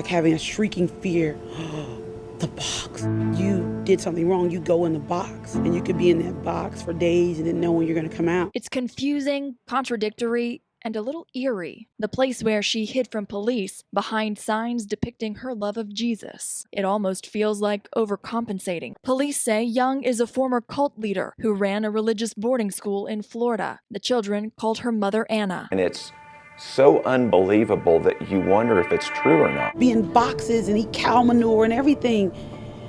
like having a shrieking fear. The box. You did something wrong, you go in the box, and you could be in that box for days and then know when you're going to come out. It's confusing, contradictory, and a little eerie. The place where she hid from police behind signs depicting her love of Jesus. It almost feels like overcompensating. Police say Young is a former cult leader who ran a religious boarding school in Florida. The children called her mother Anna. And it's so unbelievable that you wonder if it's true or not. Be in boxes and eat cow manure and everything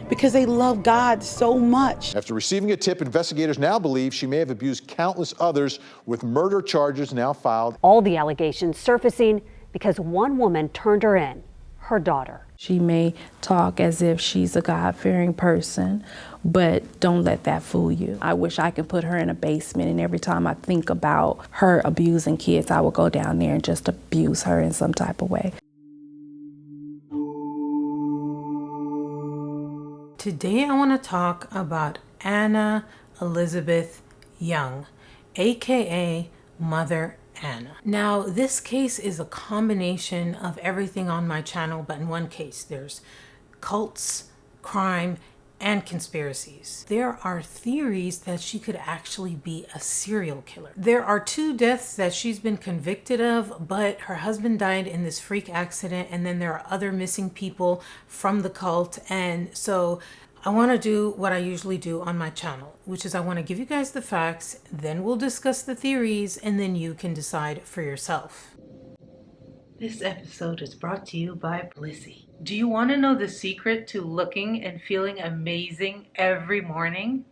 because they love God so much. After receiving a tip, investigators now believe she may have abused countless others, with murder charges now filed. All the allegations surfacing because one woman turned her in, her daughter. She may talk as if she's a God-fearing person, but don't let that fool you. I wish I could put her in a basement, and every time I think about her abusing kids, I would go down there and just abuse her in some type of way. Today I want to talk about Anna Elizabeth Young, aka Mother Anna. Now, this case is a combination of everything on my channel, but in one case there's cults, crime, and conspiracies. There are theories that she could actually be a serial killer. There are 2 deaths that she's been convicted of, but her husband died in this freak accident, and then there are other missing people from the cult. And so I want to do what I usually do on my channel, which is I want to give you guys the facts, then we'll discuss the theories, and then you can decide for yourself. This episode is brought to you by Blissy. Do you want to know the secret to looking and feeling amazing every morning?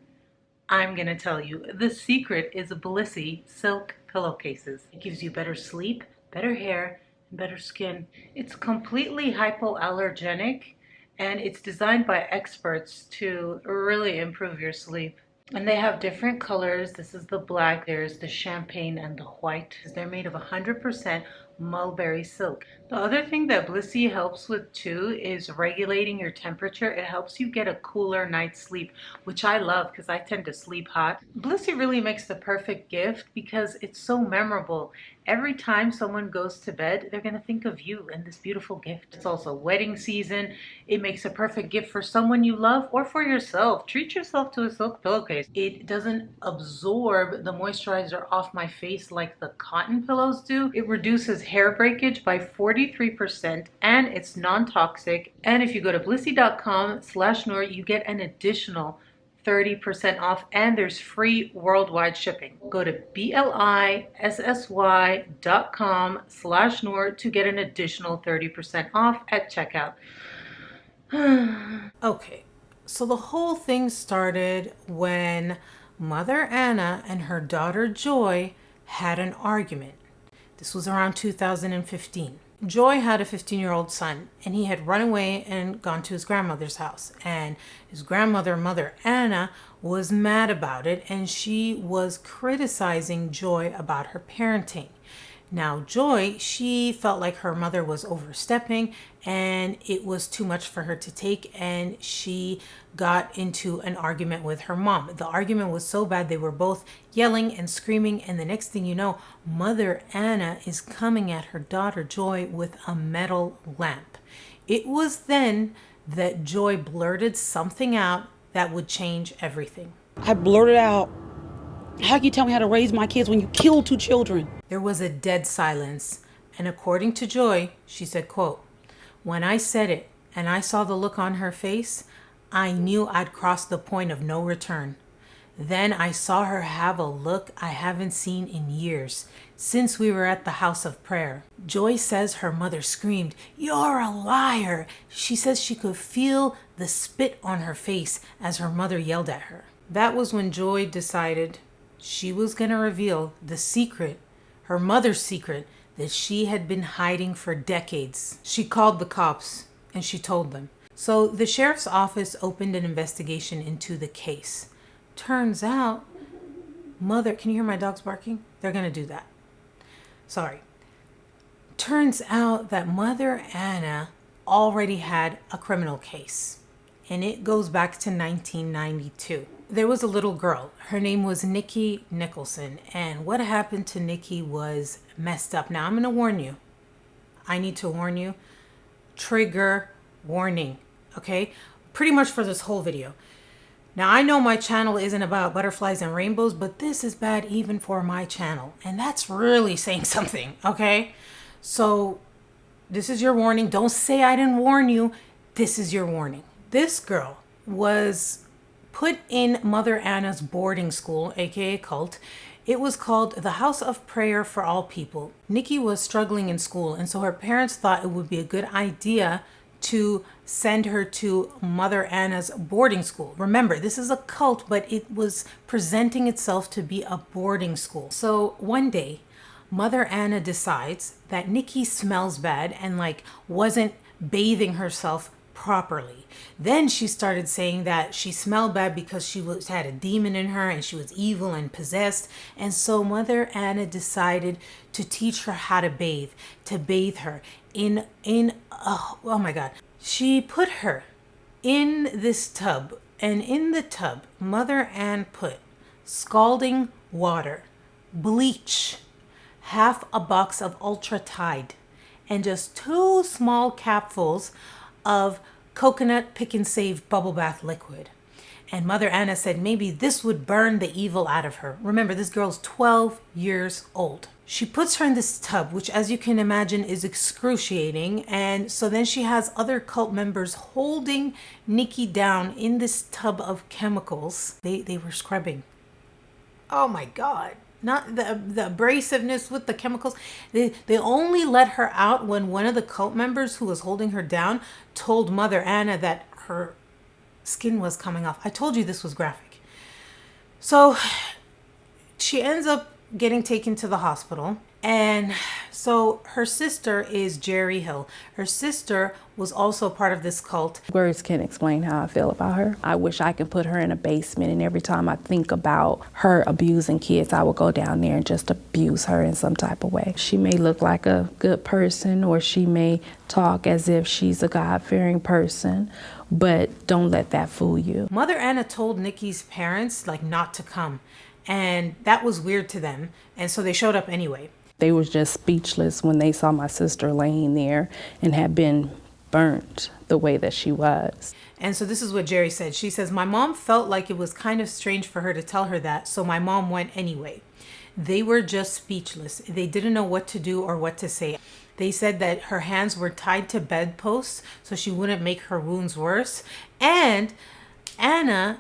I'm going to tell you. The secret is Blissy silk pillowcases. It gives you better sleep, better hair, and better skin. It's completely hypoallergenic, and it's designed by experts to really improve your sleep. And they have different colors. This is the black, there's the champagne, and the white. They're made of 100% mulberry silk. The other thing that Blissy helps with too is regulating your temperature. It helps you get a cooler night's sleep, which I love because I tend to sleep hot. Blissy really makes the perfect gift because it's so memorable. Every time someone goes to bed, they're going to think of you and this beautiful gift. It's also wedding season. It makes a perfect gift for someone you love or for yourself. Treat yourself to a silk pillowcase. It doesn't absorb the moisturizer off my face like the cotton pillows do. It reduces hair breakage by 43%, and it's non-toxic. And if you go to blissy.com/Noor, you get an additional 30% off, and there's free worldwide shipping. Go to blissy.com/Noor to get an additional 30% off at checkout. Okay, so the whole thing started when Mother Anna and her daughter Joy had an argument. This was around 2015. Joy had a 15-year-old son, and he had run away and gone to his grandmother's house. And his grandmother, Mother Anna, was mad about it, and she was criticizing Joy about her parenting. Now, Joy, she felt like her mother was overstepping, and it was too much for her to take, and she got into an argument with her mom. The argument was so bad they were both yelling and screaming, and the next thing you know, Mother Anna is coming at her daughter Joy with a metal lamp. It was then that Joy blurted something out that would change everything. I blurted out, "How can you tell me how to raise my kids when you killed 2 children?" There was a dead silence, and according to Joy, she said, quote, "When I said it and I saw the look on her face, I knew I'd crossed the point of no return. Then I saw her have a look I haven't seen in years, since we were at the house of prayer." Joy says her mother screamed, "You're a liar." She says she could feel the spit on her face as her mother yelled at her. That was when Joy decided she was going to reveal the secret, her mother's secret, that she had been hiding for decades. She called the cops and she told them. So the sheriff's office opened an investigation into the case. Turns out, can you hear my dogs barking? They're going to do that. Sorry. Turns out that Mother Anna already had a criminal case, and it goes back to 1992. There was a little girl. Her name was NIKKI Nicholson, and what happened to NIKKI was messed up. Now, I'm going to warn you. I need to warn you. trigger warning, okay? Pretty much for this whole video. Now, I know my channel isn't about butterflies and rainbows, but this is bad even for my channel. And that's really saying something, okay? So this is your warning. Don't say I didn't warn you. This is your warning. This girl was put in Mother Anna's boarding school, aka cult. It was called the House of Prayer for All People. NIKKI was struggling in school, and so her parents thought it would be a good idea to send her to Mother Anna's boarding school. Remember, this is a cult, but it was presenting itself to be a boarding school. So one day, Mother Anna decides that NIKKI smells bad and like wasn't bathing herself properly. Then she started saying that she smelled bad because she had a demon in her and she was evil and possessed. And so Mother Anna decided to teach her how to bathe her oh my God. She put her in this tub, and in the tub, Mother Ann put scalding water, bleach, half a box of Ultra Tide, and just 2 small capfuls of coconut pick and save bubble bath liquid. And Mother Anna said maybe this would burn the evil out of her. Remember, this girl's 12 years old. She puts her in this tub, which as you can imagine is excruciating. And so then she has other cult members holding NIKKI down in this tub of chemicals. They were scrubbing. Oh my God. Not the abrasiveness with the chemicals. They only let her out when one of the cult members who was holding her down told Mother Anna that her skin was coming off. I told you this was graphic. So she ends up getting taken to the hospital. And so her sister is Jerry Hill. Her sister was also part of this cult. Words can't explain how I feel about her. I wish I could put her in a basement, and every time I think about her abusing kids, I would go down there and just abuse her in some type of way. She may look like a good person, or she may talk as if she's a God-fearing person, but don't let that fool you. Mother Anna told NIKKI's parents like not to come, and that was weird to them, and so they showed up anyway. They were just speechless when they saw my sister laying there and had been burnt the way that she was. And so this is what Jerry said. She says, my mom felt like it was kind of strange for her to tell her that, so my mom went anyway. They were just speechless. They didn't know what to do or what to say. They said that her hands were tied to bedposts so she wouldn't make her wounds worse. And Anna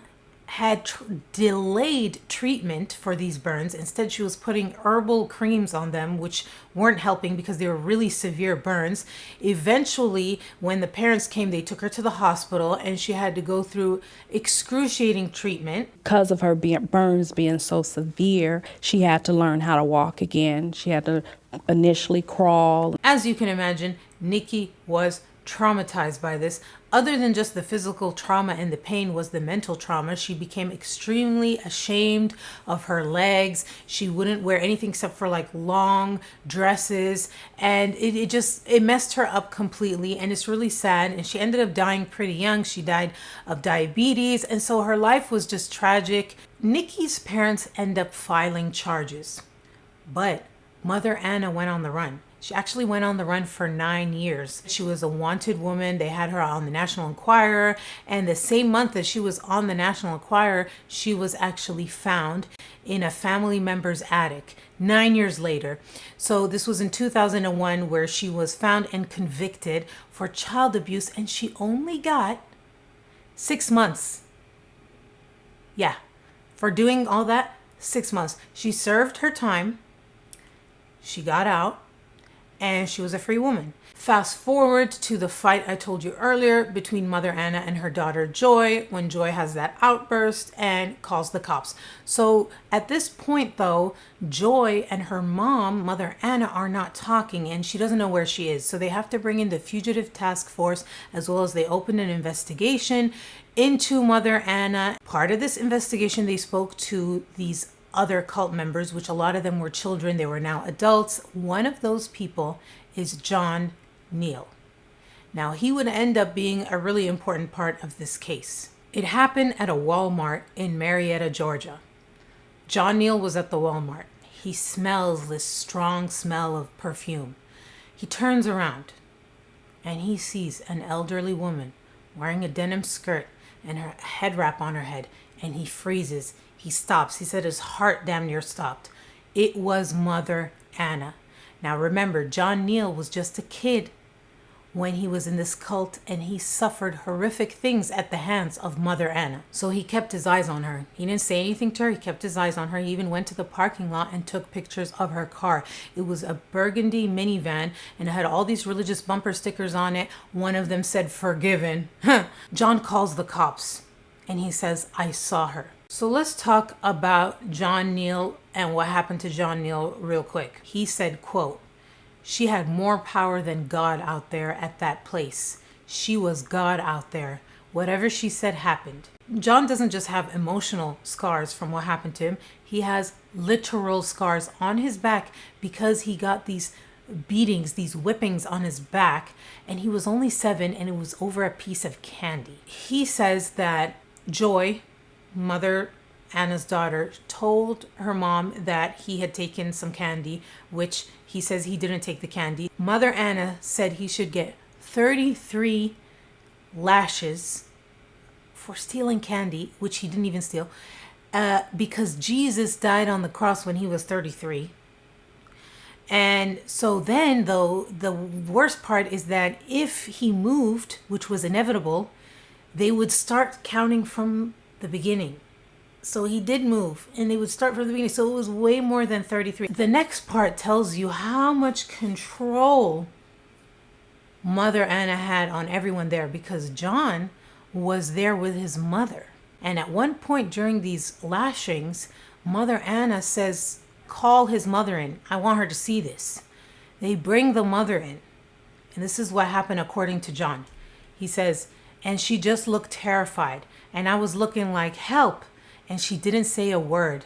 had delayed treatment for these burns. Instead, she was putting herbal creams on them, which weren't helping because they were really severe burns. Eventually, when the parents came, they took her to the hospital and she had to go through excruciating treatment. Because of her burns being so severe, she had to learn how to walk again. She had to initially crawl. As you can imagine, NIKKI was traumatized by this. Other than just the physical trauma and the pain was the mental trauma. She became extremely ashamed of her legs. She wouldn't wear anything except for like long dresses, and it messed her up completely, and it's really sad. And she ended up dying pretty young. She died of diabetes, and so her life was just tragic. NIKKI's parents end up filing charges, but Mother Anna went on the run. She actually went on the run for 9 years. She was a wanted woman. They had her on the National Enquirer. And the same month that she was on the National Enquirer, she was actually found in a family member's attic 9 years later. So this was in 2001 where she was found and convicted for child abuse. And she only got 6 months. Yeah, for doing all that, 6 months. She served her time. She got out. And she was a free woman. Fast forward to the fight I told you earlier between Mother Anna and her daughter Joy, when Joy has that outburst and calls the cops. So at this point though, Joy and her mom, Mother Anna, are not talking, and she doesn't know where she is. So they have to bring in the Fugitive Task Force, as well as they open an investigation into Mother Anna. Part of this investigation, they spoke to these other cult members, which a lot of them were children. They were now adults. One of those people is John Neal. Now, he would end up being a really important part of this case. It happened at a Walmart in Marietta, Georgia. John Neal was at the Walmart. He smells this strong smell of perfume. He turns around. and he sees an elderly woman wearing a denim skirt and her head wrap on her head, and he freezes. He stops. He said his heart damn near stopped. It was Mother Anna. Now remember, John Neal was just a kid when he was in this cult, and he suffered horrific things at the hands of Mother Anna. So he kept his eyes on her. He didn't say anything to her. He kept his eyes on her. He even went to the parking lot and took pictures of her car. It was a burgundy minivan, and it had all these religious bumper stickers on it. One of them said "Forgiven." John calls the cops, and he says, "I saw her." So let's talk about John Neal and what happened to John Neal real quick. He said, quote, "She had more power than God out there at that place. She was God out there. Whatever she said happened." John doesn't just have emotional scars from what happened to him. He has literal scars on his back because he got these beatings, these whippings on his back, and he was only 7, and it was over a piece of candy. He says that Joy, Mother Anna's daughter, told her mom that he had taken some candy, which he says he didn't take the candy. Mother Anna said he should get 33 lashes for stealing candy, which he didn't even steal, because Jesus died on the cross when he was 33. And so then, though, the worst part is that if he moved, which was inevitable, they would start counting from the beginning. So he did move, and they would start from the beginning. So it was way more than 33. The next part tells you how much control Mother Anna had on everyone there, because John was there with his mother. And at one point during these lashings, Mother Anna says, "Call his mother in. I want her to see this." They bring the mother in. And this is what happened according to John. He says, "And she just looked terrified. And I was looking like, help. And she didn't say a word.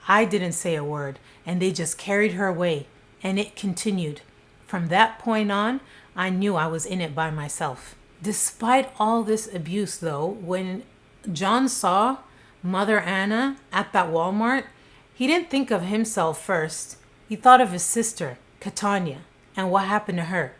I didn't say a word. And they just carried her away." And it continued. From that point on, I knew I was in it by myself. Despite all this abuse, though, when John saw Mother Anna at that Walmart, he didn't think of himself first. He thought of his sister, KATONYA, and what happened to her,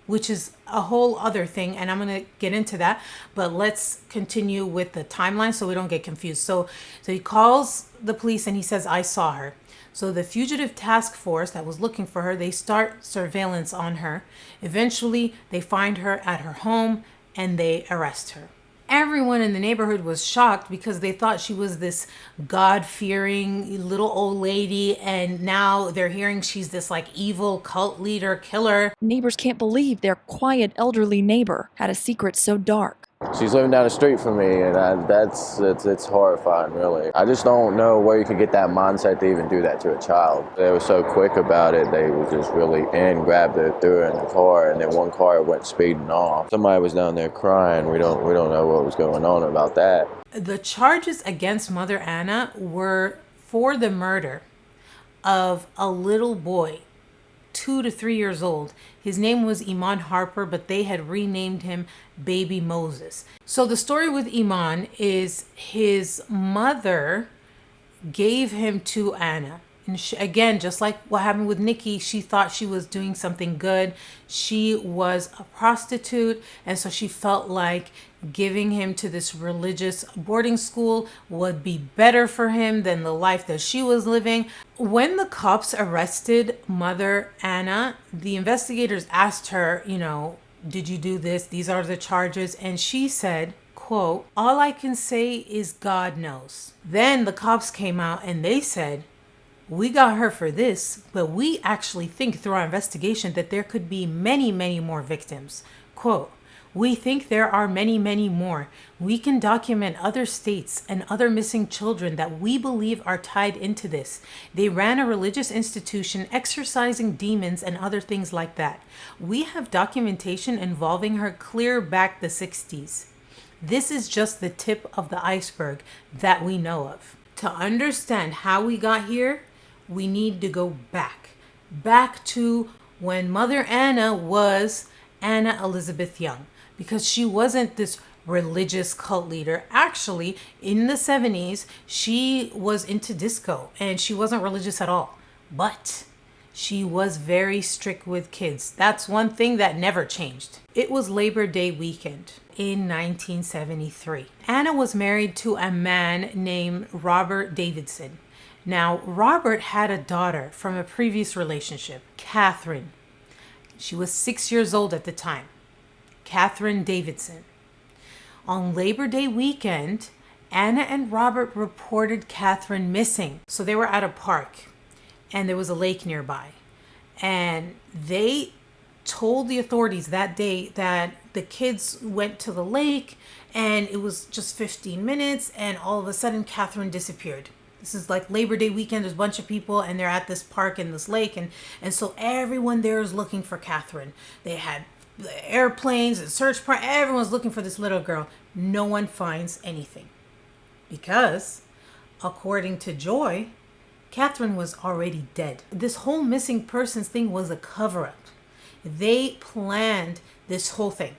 which is a whole other thing, and I'm going to get into that. But let's continue with the timeline so we don't get confused. So he calls the police and he says, "I saw her." So the fugitive task force that was looking for her, they start surveillance on her. Eventually, they find her at her home and they arrest her. Everyone in the neighborhood was shocked because they thought she was this God-fearing little old lady, and now they're hearing she's this like evil cult leader killer. Neighbors can't believe their quiet elderly neighbor had a secret so dark. She's living down the street from me, and it's horrifying, really. I just don't know where you could get that mindset to even do that to a child. They were so quick about it. They were just really in, grabbed her, threw her in the car, and then one car went speeding off. Somebody was down there crying. We don't know what was going on about that. The charges against Mother Anna were for the murder of a little boy, 2 to 3 years old. His name was Iman Harper, but they had renamed him Baby Moses. So the story with Iman is his mother gave him to Anna. And she, again, just like what happened with NIKKI, she thought she was doing something good. She was a prostitute, and so she felt like giving him to this religious boarding school would be better for him than the life that she was living. When the cops arrested Mother Anna, the investigators asked her, "Did you do this? These are the charges." And she said, quote, "All I can say is God knows." Then the cops came out and they said, "We got her for this, but we actually think through our investigation that there could be many, many more victims." Quote, "We think there are many, many more. We can document other states and other missing children that we believe are tied into this. They ran a religious institution exorcising demons and other things like that. We have documentation involving her clear back the 60s. This is just the tip of the iceberg that we know of." To understand how we got here, we need to go back to when Mother Anna was Anna Elizabeth Young, because she wasn't this religious cult leader. Actually, in the 70s, she was into disco and she wasn't religious at all. But She was very strict with kids. That's one thing that never changed. It was Labor Day weekend in 1973. Anna was married to a man named Robert Davidson. Now, Robert had a daughter from a previous relationship, Catherine. She was 6 years old at the time. Catherine Davidson. On Labor Day weekend, Anna and Robert reported Catherine missing. So they were at a park and there was a lake nearby. And they told the authorities that day that the kids went to the lake and it was just 15 minutes and all of a sudden Catherine disappeared. This is like Labor Day weekend. There's a bunch of people and they're at this park in this lake. And so everyone there is looking for Catherine. They had airplanes and search party. Everyone's looking for this little girl. No one finds anything. Because, according to Joy, Catherine was already dead. This whole missing persons thing was a cover-up. They planned this whole thing.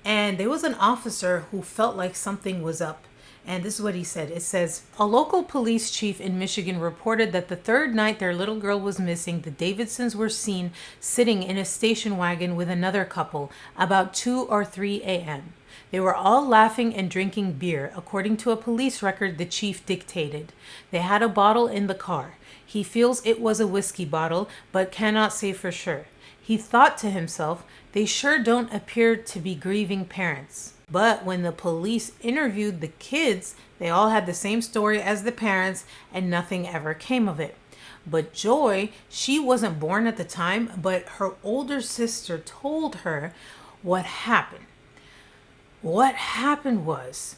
And there was an officer who felt like something was up. And this is what he said. It says, a local police chief in Michigan reported that the third night their little girl was missing, the Davidsons were seen sitting in a station wagon with another couple about 2 or 3 a.m. They were all laughing and drinking beer, according to a police record the chief dictated. They had a bottle in the car. He feels it was a whiskey bottle, but cannot say for sure. He thought to himself, they sure don't appear to be grieving parents. But when the police interviewed the kids, they all had the same story as the parents and nothing ever came of it. But Joy, she wasn't born at the time, but her older sister told her what happened. What happened was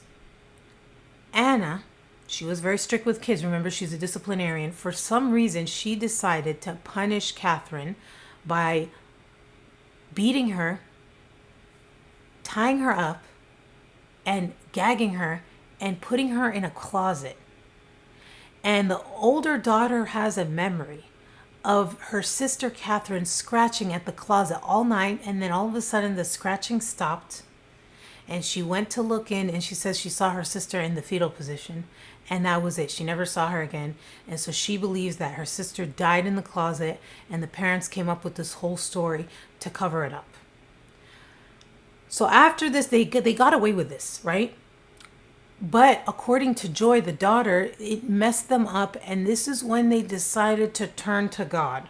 Anna, she was very strict with kids. Remember, she's a disciplinarian. For some reason, she decided to punish Catherine by beating her, tying her up, and gagging her and putting her in a closet. And the older daughter has a memory of her sister Catherine scratching at the closet all night, and then all of a sudden the scratching stopped and she went to look in and she says she saw her sister in the fetal position, and that was it. She never saw her again. And so she believes that her sister died in the closet and the parents came up with this whole story to cover it up. So after this, they got away with this, right? But according to Joy, the daughter, it messed them up. And this is when they decided to turn to God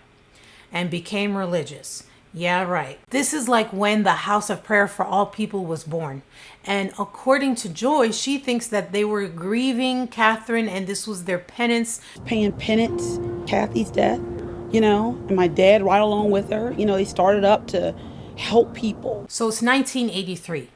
and became religious. Yeah, right. This is like when the House of Prayer for All People was born. And according to Joy, she thinks that they were grieving Catherine and this was their penance. Paying penance, Kathy's death, and my dad right along with her. They started up to help people. So it's 1983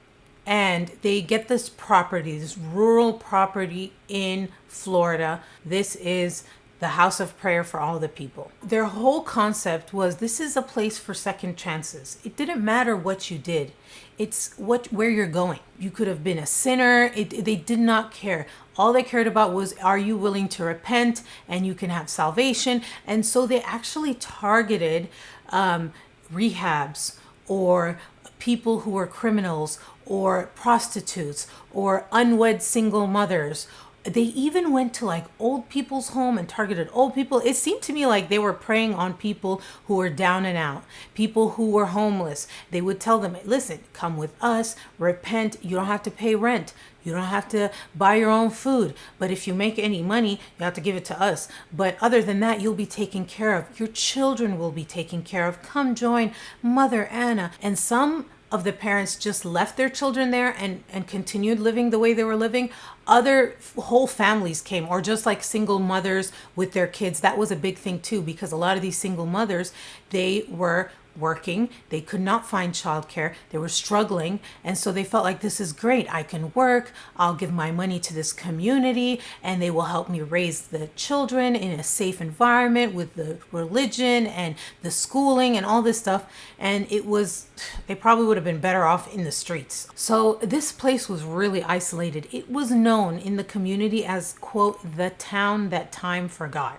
and they get this property, this rural property in Florida. This is the House of Prayer for All the People. Their whole concept was this is a place for second chances. It didn't matter what you did. It's where you're going. You could have been a sinner. They did not care. All they cared about was, are you willing to repent and you can have salvation? And so they actually targeted rehabs or people who were criminals or prostitutes or unwed single mothers. They even went to like old people's home and targeted old people. It seemed to me like they were preying on people who were down and out, people who were homeless. They would tell them, listen, come with us, repent. You don't have to pay rent. You don't have to buy your own food. But if you make any money, you have to give it to us. But other than that, you'll be taken care of. Your children will be taken care of. Come join Mother Anna. And some of the parents just left their children there and continued living the way they were living. Other whole families came, or just like single mothers with their kids. That was a big thing too, because a lot of these single mothers, they were working. They could not find childcare. They were struggling. And so they felt like, this is great. I can work. I'll give my money to this community and they will help me raise the children in a safe environment with the religion and the schooling and all this stuff. And they probably would have been better off in the streets. So this place was really isolated. It was known in the community as, quote, the town that time forgot.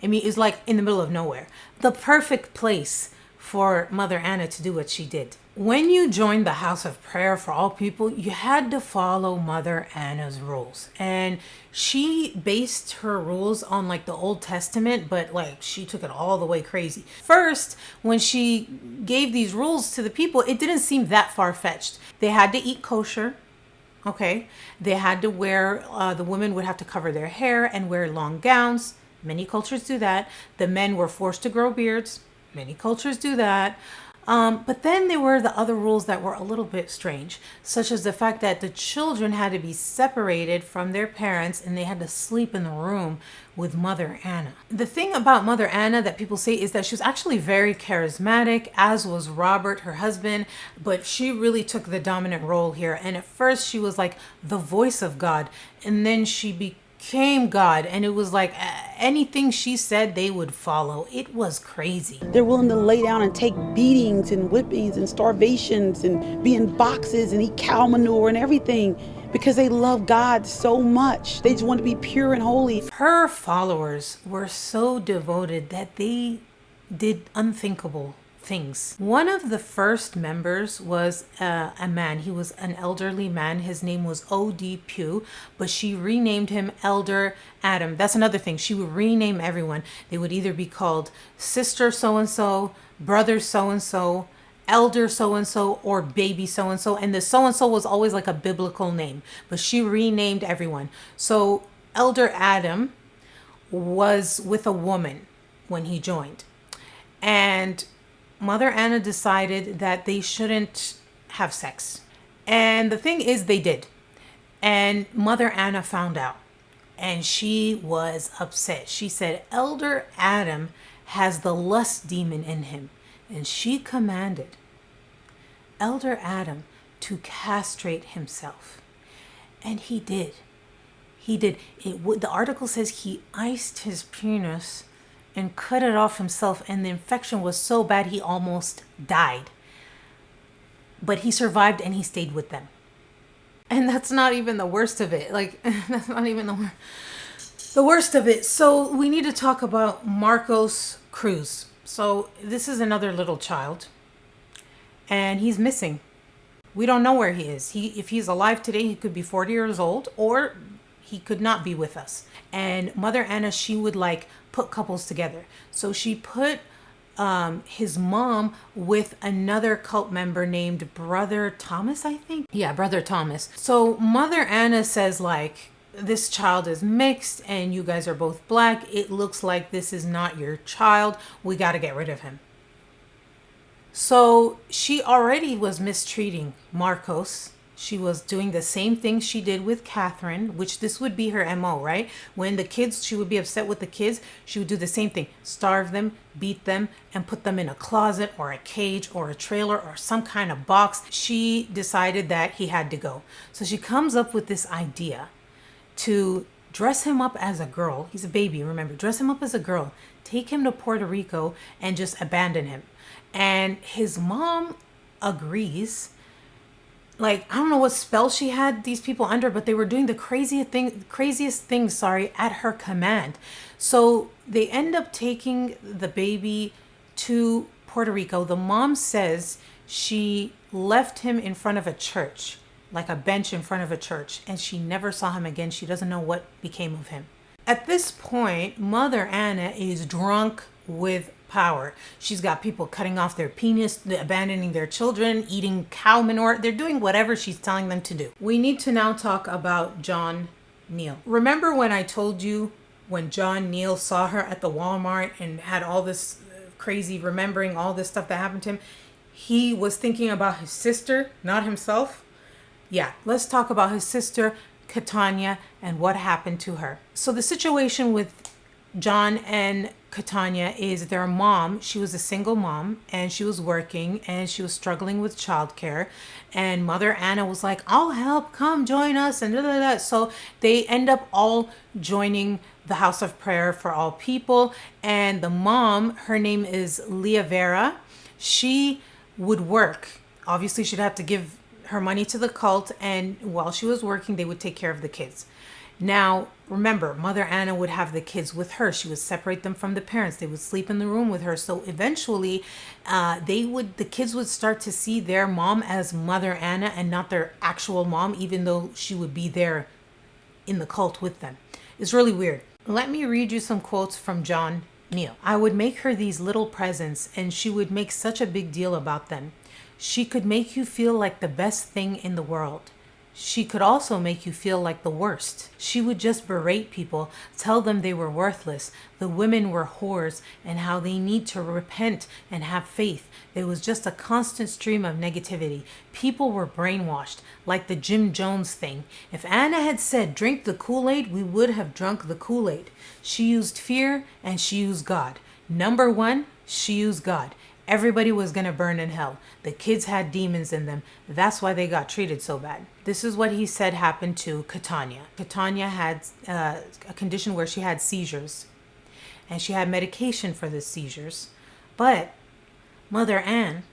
I mean, it's like in the middle of nowhere. The perfect place for Mother Anna to do what she did. When you joined the House of Prayer for All People, you had to follow Mother Anna's rules. And she based her rules on like the Old Testament, but like she took it all the way crazy. First, when she gave these rules to the people, it didn't seem that far-fetched. They had to eat kosher. Okay. They had to wear, the women would have to cover their hair and wear long gowns. Many cultures do that. The men were forced to grow beards. Many cultures do that. But then there were the other rules that were a little bit strange, such as the fact that the children had to be separated from their parents and they had to sleep in the room with Mother Anna. The thing about Mother Anna that people say is that she was actually very charismatic, as was Robert, her husband, but she really took the dominant role here. And at first she was like the voice of God, and then she became God, and it was like anything she said they would follow. It was crazy. They're willing to lay down and take beatings and whippings and starvations and be in boxes and eat cow manure and everything because they love God so much. They just want to be pure and holy. Her followers were so devoted that they did unthinkable things. One of the first members was a man. He was an elderly man. His name was O.D. Pugh, but she renamed him Elder Adam. That's another thing. She would rename everyone. They would either be called Sister so-and-so, Brother so-and-so, Elder so-and-so, or Baby so-and-so. And the so-and-so was always like a biblical name, but she renamed everyone. So Elder Adam was with a woman when he joined. And Mother Anna decided that they shouldn't have sex. And the thing is, they did. And Mother Anna found out. And she was upset. She said, Elder Adam has the lust demon in him. And she commanded Elder Adam to castrate himself. And he did. He did. The article says he iced his penis and cut it off himself, and the infection was so bad he almost died. But he survived and he stayed with them. And that's not even the worst of it. Like, that's not even the worst of it. So we need to talk about Marcos Cruz. So this is another little child, and he's missing. We don't know where he is. If he's alive today, he could be 40 years old, or he could not be with us. And Mother Anna, she would like put couples together. So she put his mom with another cult member named Brother Thomas, I think. Yeah, Brother Thomas. So Mother Anna says like, this child is mixed and you guys are both black. It looks like this is not your child. We got to get rid of him. So she already was mistreating Marcos. She was doing the same thing she did with Catherine, which this would be her MO, right? When the kids, she would be upset with the kids, she would do the same thing. Starve them, beat them, and put them in a closet or a cage or a trailer or some kind of box. She decided that he had to go. So she comes up with this idea to dress him up as a girl. He's a baby, remember. Dress him up as a girl. Take him to Puerto Rico and just abandon him. And his mom agrees. Like, I don't know what spell she had these people under, but they were doing the craziest things, at her command. So they end up taking the baby to Puerto Rico. The mom says she left him in front of a church, like a bench in front of a church, and she never saw him again. She doesn't know what became of him. At this point, Mother Anna is drunk with power. She's got people cutting off their penis, abandoning their children, eating cow manure. They're doing whatever she's telling them to do. We need to now talk about John Neal. Remember when I told you when John Neal saw her at the Walmart and had all this crazy remembering all this stuff that happened to him? He was thinking about his sister, not himself. Yeah, let's talk about his sister, KATONYA, and what happened to her. So the situation with John and KATONYA is their mom. She was a single mom and she was working and she was struggling with childcare. And Mother Anna was like, I'll help, come join us, and da. So they end up all joining the House of Prayer for All People. And the mom, her name is Leah Vera. She would work. Obviously, she'd have to give her money to the cult, and while she was working, they would take care of the kids. Now, remember, Mother Anna would have the kids with her. She would separate them from the parents. They would sleep in the room with her. So eventually, the kids would start to see their mom as Mother Anna and not their actual mom, even though she would be there in the cult with them. It's really weird. Let me read you some quotes from John Neal. I would make her these little presents, and she would make such a big deal about them. She could make you feel like the best thing in the world. She could also make you feel like the worst. She would just berate people, tell them they were worthless, the women were whores, and how they need to repent and have faith. There was just a constant stream of negativity. People were brainwashed, like the Jim Jones thing. If Anna had said, drink the Kool-Aid, we would have drunk the Kool-Aid. She used fear and she used God. Number one, she used God. Everybody was going to burn in hell. The kids had demons in them. That's why they got treated so bad. This is what he said happened to KATONYA. KATONYA had a condition where she had seizures. And she had medication for the seizures. But Mother Ann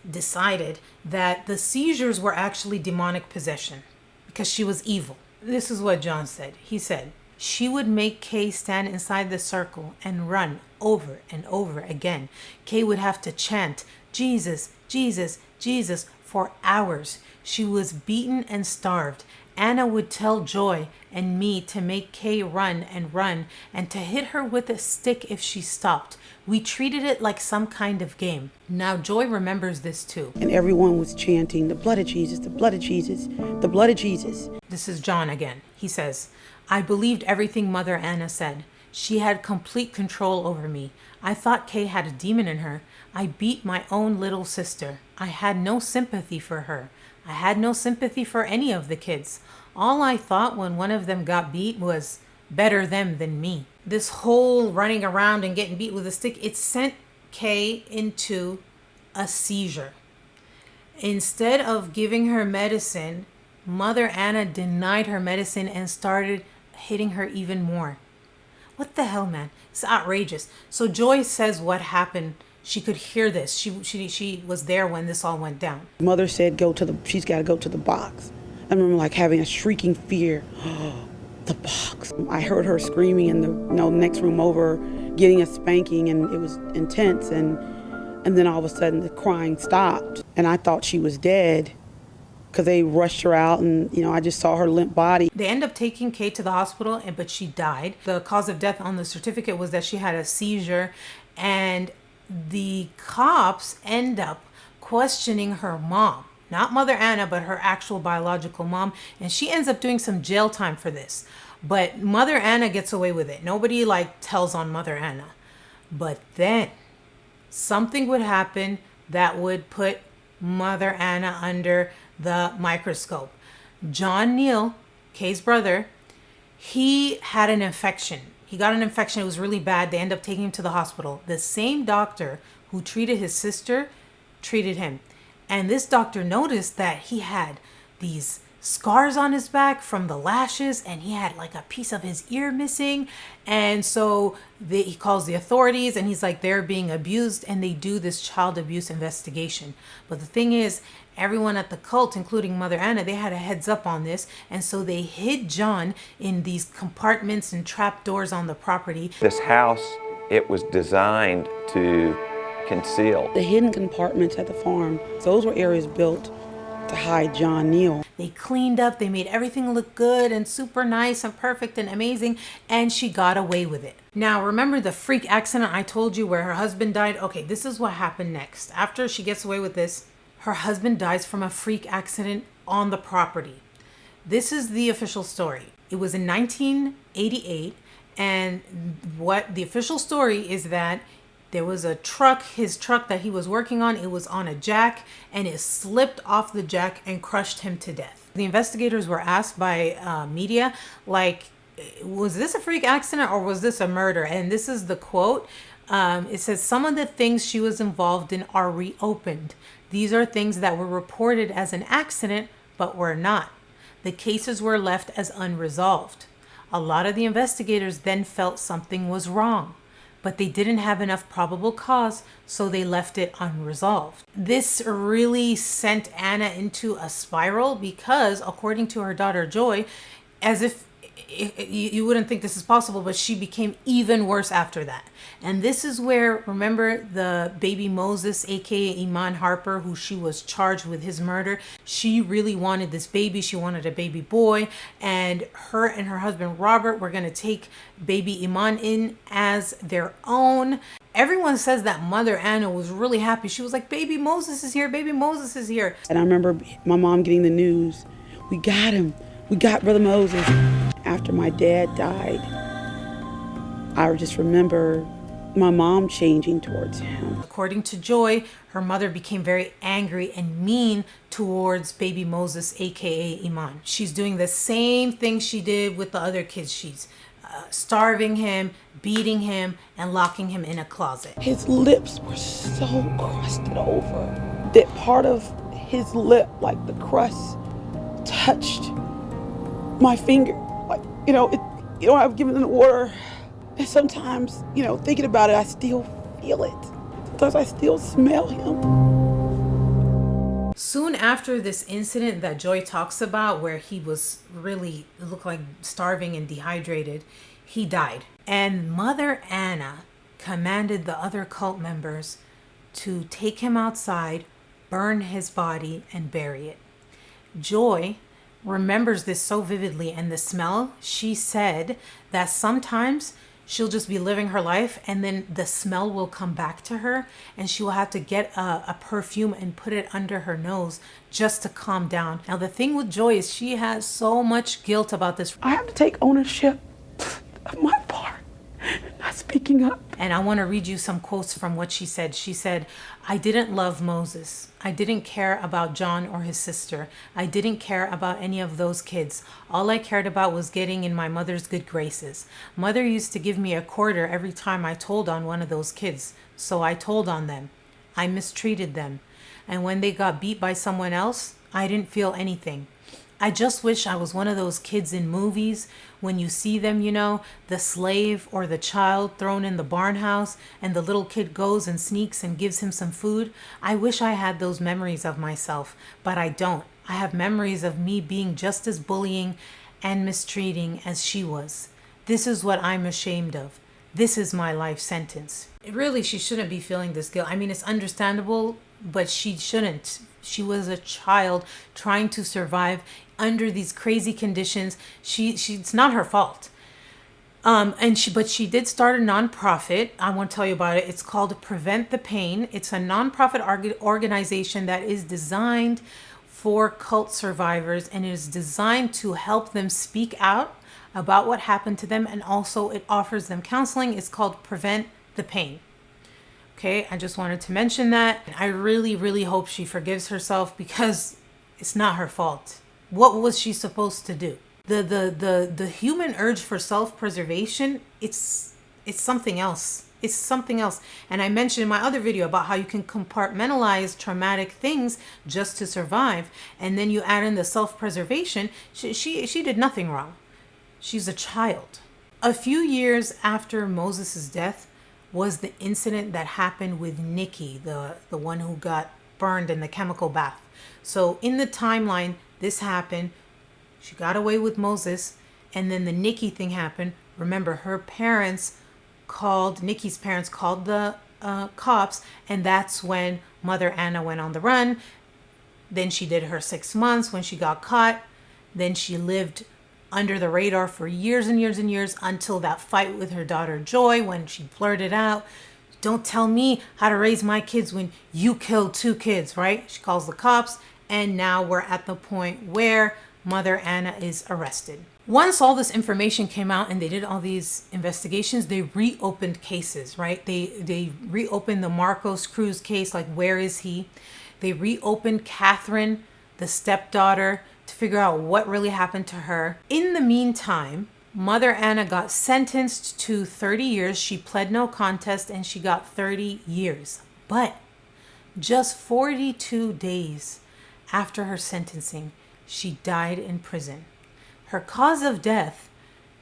decided that the seizures were actually demonic possession because she was evil. This is what John said. He said, she would make Kay stand inside the circle and run over and over again. Kay would have to chant, Jesus, Jesus, Jesus, for hours. She was beaten and starved. Anna would tell Joy and me to make Kay run and to hit her with a stick if she stopped. We treated it like some kind of game. Now Joy remembers this too. And everyone was chanting, the blood of Jesus, the blood of Jesus, the blood of Jesus. This is John again. He says, I believed everything Mother Anna said. She had complete control over me. I thought Kay had a demon in her. I beat my own little sister. I had no sympathy for her. I had no sympathy for any of the kids. All I thought when one of them got beat was better them than me. This whole running around and getting beat with a stick, it sent Kay into a seizure. Instead of giving her medicine, Mother Anna denied her medicine and started hitting her even more. What the hell, man? It's outrageous. So Joy says what happened. She could hear this. She was there when this all went down. Mother said, she's got to go to the box. I remember like having a shrieking fear. The box. I heard her screaming in the next room over, getting a spanking, and it was intense. And then all of a sudden the crying stopped. And I thought she was dead because they rushed her out, and I just saw her limp body. They end up taking Kay to the hospital, but she died. The cause of death on the certificate was that she had a seizure, and the cops end up questioning her mom. Not Mother Anna, but her actual biological mom. And she ends up doing some jail time for this. But Mother Anna gets away with it. Nobody tells on Mother Anna. But then something would happen that would put Mother Anna under the microscope. John Neal, Kay's brother, he had an infection. He got an infection. It was really bad. They end up taking him to the hospital. The same doctor who treated his sister treated him. And this doctor noticed that he had these scars on his back from the lashes, and he had a piece of his ear missing. And so he calls the authorities, and he's like, they're being abused, and they do this child abuse investigation. But the thing is, everyone at the cult, including Mother Anna, they had a heads up on this, and so they hid John in these compartments and trap doors on the property. This house, it was designed to conceal. The hidden compartments at the farm, those were areas built to hide John Neal. They cleaned up, they made everything look good and super nice and perfect and amazing, and she got away with it. Now, remember the freak accident I told you where her husband died? Okay, this is what happened next. After she gets away with this, her husband dies from a freak accident on the property. This is the official story. It was in 1988, and what the official story is that there was a truck, his truck that he was working on, it was on a jack, and it slipped off the jack and crushed him to death. The investigators were asked by media, was this a freak accident or was this a murder? And this is the quote. It says, some of the things she was involved in are reopened. These are things that were reported as an accident, but were not. The cases were left as unresolved. A lot of the investigators then felt something was wrong, but they didn't have enough probable cause, so they left it unresolved. This really sent Anna into a spiral because, according to her daughter Joy, as if you wouldn't think this is possible, but she became even worse after that. And this is where, remember the baby Moses, aka Iman Harper, who she was charged with his murder. She really wanted this baby. She wanted a baby boy, and her husband Robert were going to take baby Iman in as their own. Everyone says that Mother Anna was really happy. She was like, baby Moses is here, baby Moses is here. And I remember my mom getting the news, we got him, we got Brother Moses. After my dad died, I just remember my mom changing towards him. According to Joy, her mother became very angry and mean towards baby Moses, aka Iman. She's doing the same thing she did with the other kids. She's starving him, beating him, and locking him in a closet. His lips were so crusted over that part of his lip, like the crust, touched my finger. Like, I've given him the water. And sometimes, thinking about it, I still feel it. Sometimes I still smell him. Soon after this incident that Joy talks about, where he was really looked like starving and dehydrated, he died. And Mother Anna commanded the other cult members to take him outside, burn his body, and bury it. Joy remembers this so vividly, and the smell, she said that sometimes she'll just be living her life and then the smell will come back to her and she will have to get a perfume and put it under her nose just to calm down. Now the thing with Joy is she has so much guilt about this. I have to take ownership of my part, not speaking up. And I want to read you some quotes from what she said. She said, I didn't love Moses. I didn't care about John or his sister. I didn't care about any of those kids. All I cared about was getting in my mother's good graces. Mother used to give me a quarter every time I told on one of those kids. So I told on them. I mistreated them. And when they got beat by someone else, I didn't feel anything. I just wish I was one of those kids in movies when you see them, the slave or the child thrown in the barn house and the little kid goes and sneaks and gives him some food. I wish I had those memories of myself, but I don't. I have memories of me being just as bullying and mistreating as she was. This is what I'm ashamed of. This is my life sentence. Really, she shouldn't be feeling this guilt. I mean, it's understandable, but she shouldn't. She was a child trying to survive under these crazy conditions. It's not her fault. But she did start a nonprofit. I want to tell you about it. It's called Prevent the Pain. It's a nonprofit organization that is designed for cult survivors, and it is designed to help them speak out about what happened to them, and also it offers them counseling. It's called Prevent the Pain. Okay, I just wanted to mention that. I really, really hope she forgives herself because it's not her fault. What was she supposed to do? The human urge for self-preservation, it's something else. It's something else. And I mentioned in my other video about how you can compartmentalize traumatic things just to survive. And then you add in the self-preservation. She did nothing wrong. She's a child. A few years after Moses' death was the incident that happened with NIKKI, the one who got burned in the chemical bath. So in the timeline, this happened. She got away with Moses, and then the NIKKI thing happened. Remember, NIKKI's parents called the cops, and that's when Mother Anna went on the run. Then she did her 6 months when she got caught. Then she lived under the radar for years and years and years until that fight with her daughter Joy, when she blurted out, "Don't tell me how to raise my kids when you killed 2 kids," right? She calls the cops, and now we're at the point where Mother Anna is arrested. Once all this information came out and they did all these investigations, they reopened cases, right? They reopened the Marcos Cruz case, like where is he? They reopened Catherine, the stepdaughter, to figure out what really happened to her. In the meantime, Mother Anna got sentenced to 30 years. She pled no contest and she got 30 years. But just 42 days after her sentencing, she died in prison. Her cause of death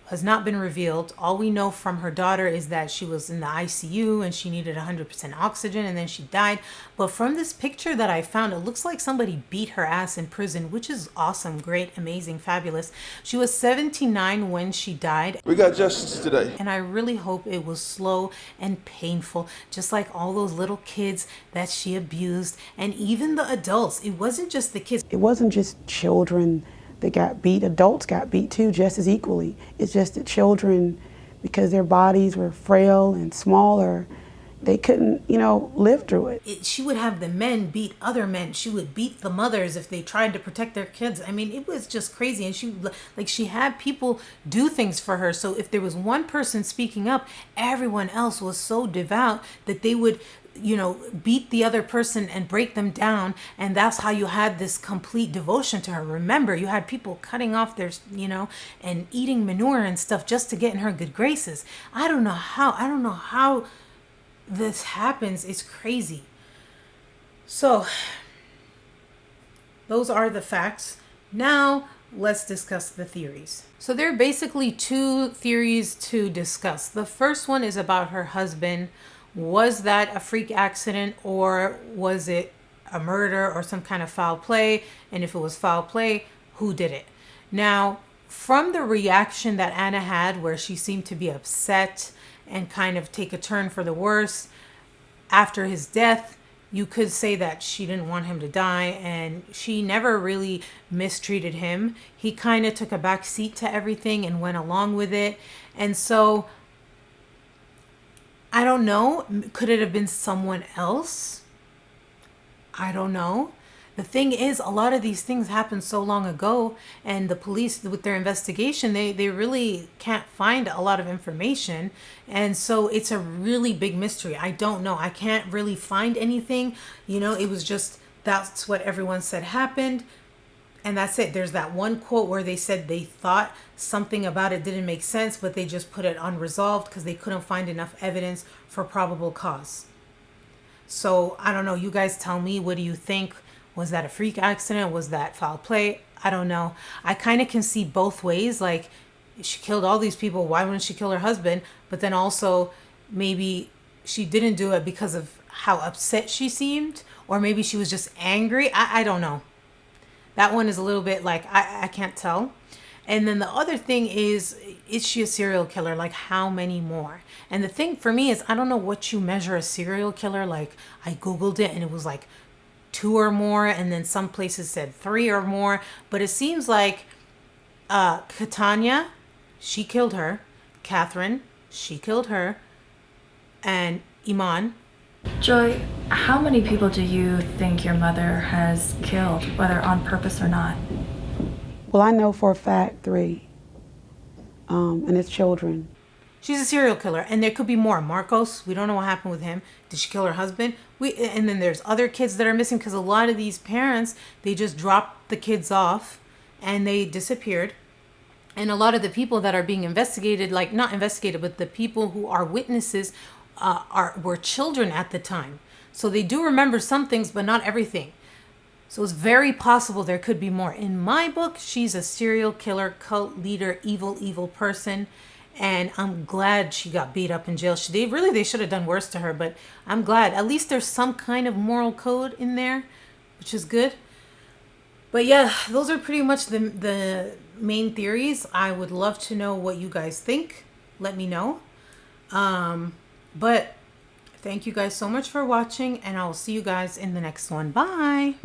has not been revealed. All we know from her daughter is that she was in the ICU and she needed 100% oxygen and then she died. But from this picture that I found, it looks like somebody beat her ass in prison, which is awesome, great, amazing, fabulous. She was 79 when she died. We got justice today. And I really hope it was slow and painful, just like all those little kids that she abused, and even the adults. It wasn't just the kids. It wasn't just children that got beat, adults got beat too, just as equally. It's just that children, because their bodies were frail and smaller, they couldn't, live through it. She would have the men beat other men. She would beat the mothers if they tried to protect their kids. I mean, it was just crazy. And she had people do things for her. So if there was one person speaking up, everyone else was so devout that they would, beat the other person and break them down. And that's how you had this complete devotion to her. Remember, you had people cutting off their, and eating manure and stuff just to get in her good graces. I don't know how this happens. It's crazy. So those are the facts. Now let's discuss the theories. So there are basically two theories to discuss. The first one is about her husband. Was that a freak accident, or was it a murder or some kind of foul play? And if it was foul play, who did it? Now, from the reaction that Anna had, where she seemed to be upset and kind of take a turn for the worse after his death, you could say that she didn't want him to die, and she never really mistreated him. He kind of took a back seat to everything and went along with it. And so I don't know. Could it have been someone else? I don't know. The thing is, a lot of these things happened so long ago, and the police, with their investigation, they really can't find a lot of information. And so it's a really big mystery. I don't know. I can't really find anything. It was just, that's what everyone said happened. And that's it. There's that one quote where they said they thought something about it didn't make sense, but they just put it unresolved because they couldn't find enough evidence for probable cause. So I don't know. You guys tell me, what do you think? Was that a freak accident? Was that foul play? I don't know. I kind of can see both ways. Like, she killed all these people. Why wouldn't she kill her husband? But then also, maybe she didn't do it because of how upset she seemed. Or maybe she was just angry. I don't know. That one is a little bit like, I can't tell. And then the other thing is she a serial killer? Like, how many more? And the thing for me is, I don't know what you measure a serial killer. Like, I Googled it and it was like 2 or more. And then some places said 3 or more. But it seems like KATONYA, she killed her. Catherine, she killed her. And Iman. Joy, how many people do you think your mother has killed, whether on purpose or not? Well, I know for a fact 3, and it's children. She's a serial killer, and there could be more. Marcos, we don't know what happened with him. Did she kill her husband? And then there's other kids that are missing, because a lot of these parents, they just dropped the kids off and they disappeared. And a lot of the people that are being investigated, like not investigated, but the people who are witnesses were children at the time. So they do remember some things, but not everything. So it's very possible there could be more. In my book, she's a serial killer, cult leader, evil person. And I'm glad she got beat up in jail. They should have done worse to her, but I'm glad. At least there's some kind of moral code in there, which is good. But yeah, those are pretty much the main theories. I would love to know what you guys think. Let me know. But thank you guys so much for watching, and I will see you guys in the next one. Bye.